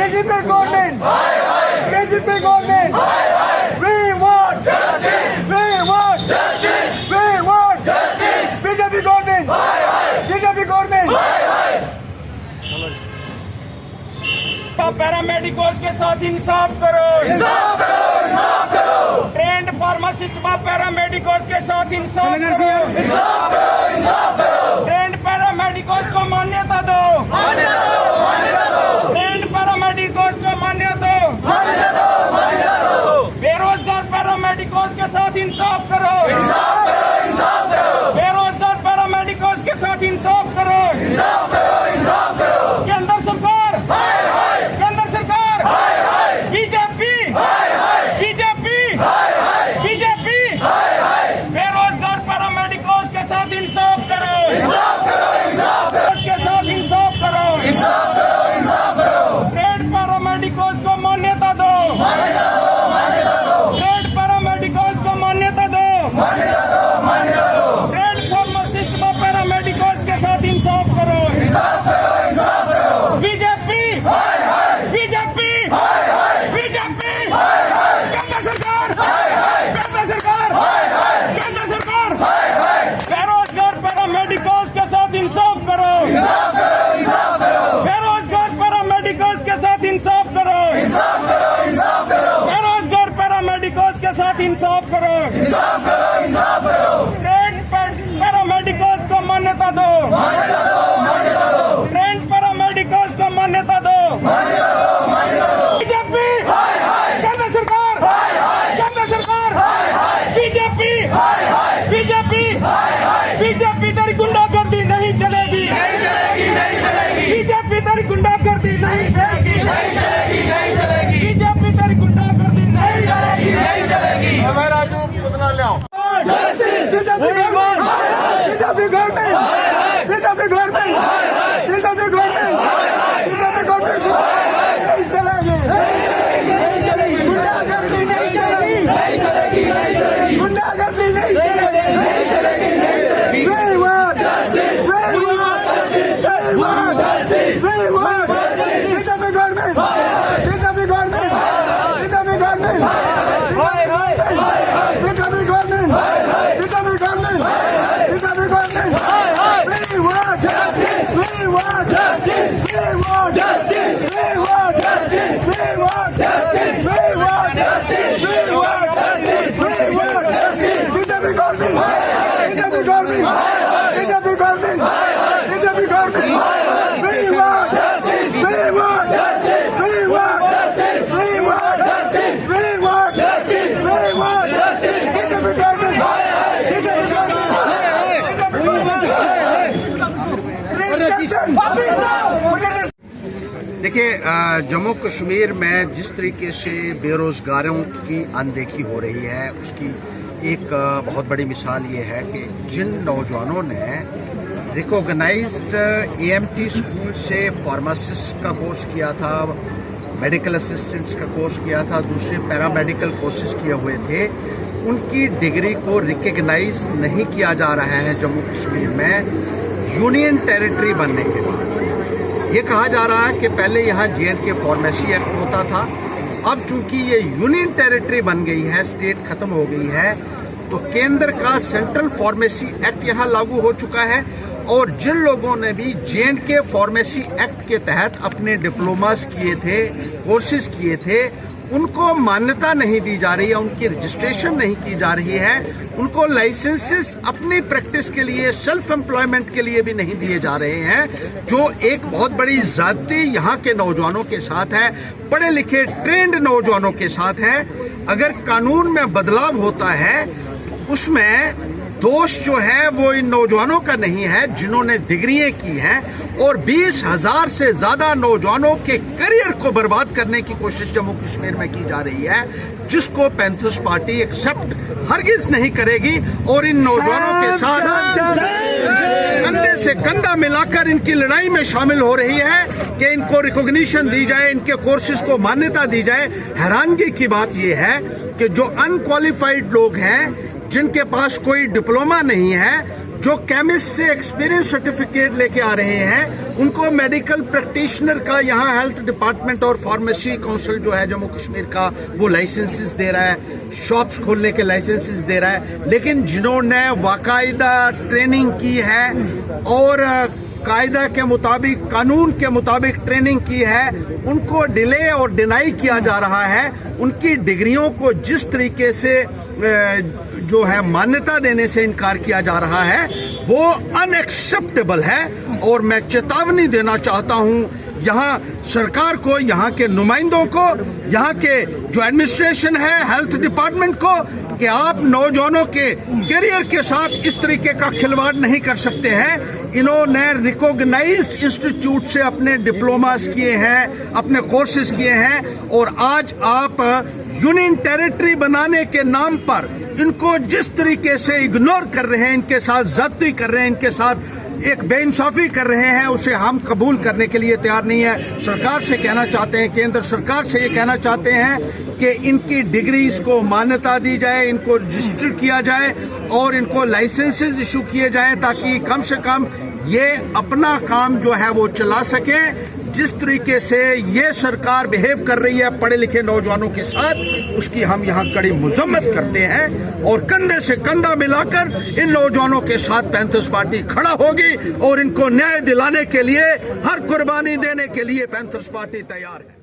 BJP government. BJP government. We want justice. We want justice. We want justice. BJP government. BJP government. पैरामेडिकोस के साथ इंसाफ करो, इंसाफ करो, इंसाफ करो, trend pharmacist व पैरामेडिकोस के साथ इंसाफ करो, इंसाफ करो, इंसाफ करो, ट्रेंड पैरामेडिकोस को मान्यता दो, मान्यता दो, मान्यता दो, ट्रेंड पैरामेडिकोस को मान्यता दो, मान्यता दो, मान्यता दो, बेरोजगार पैरामेडिकोस के साथ इंसाफ करो, इंसाफ करो, इंसाफ करो, बेरोजगार पैरामेडिकोस के साथ इंसाफ करो, इंसाफ करो, इंसाफ करो, केंद्र सरकार, हाय हाय, केंद्र सरकार, हाय हाय, बीजेपी, हाय हाय, बीजेपी, हाय हाय, बीजेपी, हाय हाय, बेरोजगार पैरामेडिकोस के साथ इंसाफ करो, इंसाफ करो, इंसाफ करो, उसके साथ इंसाफ करो, इंसाफ करो, इंसाफ करो, ट्रेड पैरामेडिकोस को मान्यता दो, मान्यता दो, मान्यता दो, ट्रेड पैरामेडिकोस को मान्यता दो, मान्यता दो, मान्यता दो, ट्रेड फार्मासिस्ट व पैरामेडिकोस के साथ इंसाफ करो, इंसाफ करो, इंसाफ करो, बीजेपी, हाय हाय, बीजेपी, हाय हाय, बीजेपी, हाय हाय, केंद्र सरकार, हाय हाय, केंद्र सरकार, हाय हाय, केंद्र सरकार, हाय हाय, बेरोजगार पैरामेडिकोस के साथ इंसाफ करो, इंसाफ करो, इंसाफ करो, बेरोजगार पैरामेडिकोस के साथ इंसाफ करो, इंसाफ करो, इंसाफ करो, बेरोजगार पैरामेडिकोस के साथ इंसाफ करो, इंसाफ करो, इंसाफ करो, ट्रेंड पैरामेडिकोस को मान्यता दो, मान्यता दो, मान्यता दो, ट्रेंड पैरामेडिकोस को मान्यता दो, मान्यता दो, मान्यता दो, बीजेपी, हाय हाय, केंद्र सरकार, हाय हाय, केंद्र सरकार, हाय हाय, बीजेपी, हाय हाय, बीजेपी, हाय हाय, बीजेपी तेरी गुंडागर्दी नहीं चलेगी, नहीं चलेगी, नहीं चलेगी, बीजेपी तेरी गुंडागर्दी नहीं चलेगी, नहीं चलेगी, नहीं चलेगी, बीजेपी तेरी गुंडागर्दी नहीं चलेगी, नहीं चलेगी। मैं राजू पुतना ले आओ। BJP government, BJP government, BJP government, BJP government, BJP government नहीं चलेगी, नहीं चलेगी, गुंडागर्दी नहीं चलेगी, नहीं चलेगी, नहीं चलेगी, गुंडागर्दी नहीं चलेगी, नहीं चलेगी, नहीं चलेगी। We want justice, we want justice, we want justice, we want justice। BJP government, BJP government, BJP government, hi hi, BJP government, BJP government, BJP government, we want justice, we want justice, we want justice, we want justice, we want justice, we want justice, we want justice, we want justice। BJP government, BJP government, BJP government, BJP government, we want justice, we want justice, we want justice, we want justice, we want justice, we want justice। BJP government, BJP government. देखिए, जम्मू कश्मीर में जिस तरीके से बेरोजगारों की अनदेखी हो रही है उसकी एक बहुत बड़ी मिसाल ये है कि जिन नौजवानों ने रिकॉग्नाइज्ड एएमटी स्कूल से फार्मासिस्ट का कोर्स किया था, मेडिकल असिस्टेंट्स का कोर्स किया था, दूसरे पैरामेडिकल कोर्सेज किए हुए थे, उनकी डिग्री को रिकॉग्नाइज नहीं किया जा रहा है जम्मू कश्मीर में यूनियन टेरिटरी बनने के बाद। ये कहा जा रहा है कि पहले यहाँ J&K फार्मेसी एक्ट होता था, अब चूंकि ये यूनियन टेरिटरी बन गई है, स्टेट खत्म हो गई है, तो केंद्र का सेंट्रल फार्मेसी एक्ट यहाँ लागू हो चुका है और जिन लोगों ने भी J&K फार्मेसी एक्ट के तहत अपने डिप्लोमास किए थे, कोर्सेज किए थे, उनको मान्यता नहीं दी जा रही है, उनकी रजिस्ट्रेशन नहीं की जा रही है, उनको लाइसेंसेस अपनी प्रैक्टिस के लिए, सेल्फ एम्प्लॉयमेंट के लिए भी नहीं दिए जा रहे हैं, जो एक बहुत बड़ी ज्यादती यहाँ के नौजवानों के साथ है, पढ़े लिखे ट्रेंड नौजवानों के साथ है। अगर कानून में बदलाव होता है उसमें दोष जो है वो इन नौजवानों का नहीं है जिन्होंने डिग्रियां की हैं और 20,000 से ज्यादा नौजवानों के करियर को बर्बाद करने की कोशिश जम्मू कश्मीर में की जा रही है, जिसको पैंथर्स पार्टी एक्सेप्ट हरगिज नहीं करेगी और इन नौजवानों के साथ कंधे से कंधा मिलाकर इनकी लड़ाई में शामिल हो रही है कि इनको रिकॉग्निशन दी जाए, इनके कोर्सेज को मान्यता दी जाए। हैरानगी की बात यह है कि जो अनक्वालिफाइड लोग हैं, जिनके पास कोई डिप्लोमा नहीं है, जो केमिस्ट से एक्सपीरियंस सर्टिफिकेट लेके आ रहे हैं उनको मेडिकल प्रैक्टिशनर का यहाँ हेल्थ डिपार्टमेंट और फार्मेसी काउंसिल जो है जम्मू कश्मीर का वो लाइसेंसेस दे रहा है, शॉप्स खोलने के लाइसेंसेस दे रहा है। लेकिन जिन्होंने बाकायदा ट्रेनिंग की है और कायदा के मुताबिक, कानून के मुताबिक ट्रेनिंग की है, उनको डिले और डिनाई किया जा रहा है। उनकी डिग्रियों को जिस तरीके से जो है मान्यता देने से इनकार किया जा रहा है वो अनएक्सेप्टेबल है। और मैं चेतावनी देना चाहता हूं यहाँ सरकार को, यहाँ के नुमाइंदों को, यहाँ के जो एडमिनिस्ट्रेशन है, हेल्थ डिपार्टमेंट को, कि आप नौजवानों के करियर के साथ इस तरीके का खिलवाड़ नहीं कर सकते हैं। इन्होंने रिकॉग्नाइज्ड इंस्टीट्यूट से अपने डिप्लोमास किए हैं, अपने कोर्सेज किए हैं, और आज आप यूनियन टेरिटरी बनाने के नाम पर इनको जिस तरीके से इग्नोर कर रहे हैं, इनके साथ ज्यादती कर रहे हैं, इनके साथ एक बेइंसाफी कर रहे हैं, उसे हम कबूल करने के लिए तैयार नहीं है। सरकार से कहना चाहते हैं, केंद्र सरकार से ये कहना चाहते हैं कि इनकी डिग्रीज को मान्यता दी जाए, इनको रजिस्टर किया जाए और इनको लाइसेंसेस इशू किए जाएं ताकि कम से कम ये अपना काम जो है वो चला सके। जिस तरीके से ये सरकार बिहेव कर रही है पढ़े लिखे नौजवानों के साथ, उसकी हम यहाँ कड़ी मजम्मत करते हैं और कंधे से कंधा मिलाकर इन नौजवानों के साथ पैंथर्स पार्टी खड़ा होगी और इनको न्याय दिलाने के लिए, हर कुर्बानी देने के लिए पैंथर्स पार्टी तैयार है।